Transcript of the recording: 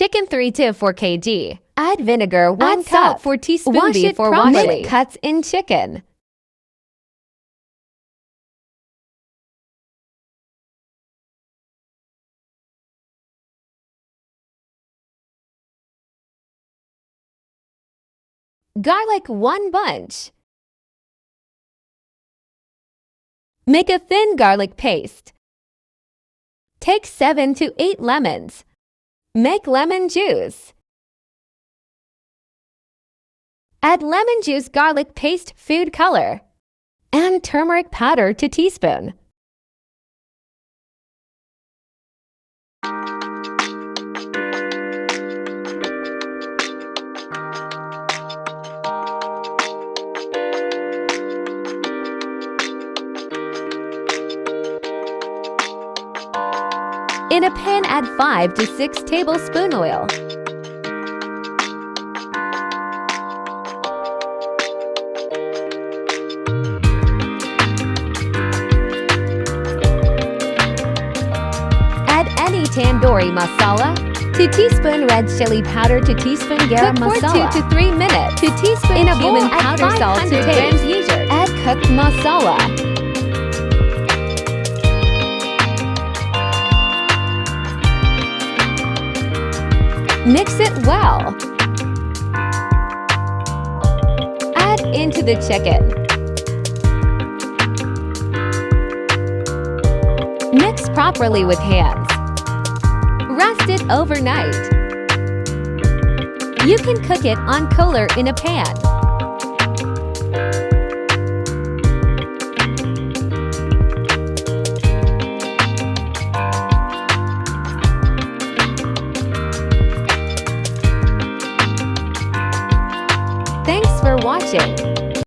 Chicken 3 to 4 kg. Add vinegar 1 Add cup. salt 4 teaspoons Wash it before properly. washing. Make cuts in chicken. Garlic 1 bunch. Make a thin garlic paste. Take 7 to 8 lemons. Make lemon juice. Add lemon juice, garlic paste, food color, and turmeric powder to teaspoon. In a pan, add 5 to 6 tablespoons oil. Add any tandoori masala, 2 teaspoon red chili powder, 2 teaspoon garam masala. Cook for 2 to 3 minutes. 2 teaspoon In a bowl, cumin add powder, salt to 500 taste. grams yogurt. Add cooked masala. Mix it well. Add into the chicken. Mix properly with hands. Rest it overnight. You can cook it on cooler in a pan. Thanks for watching.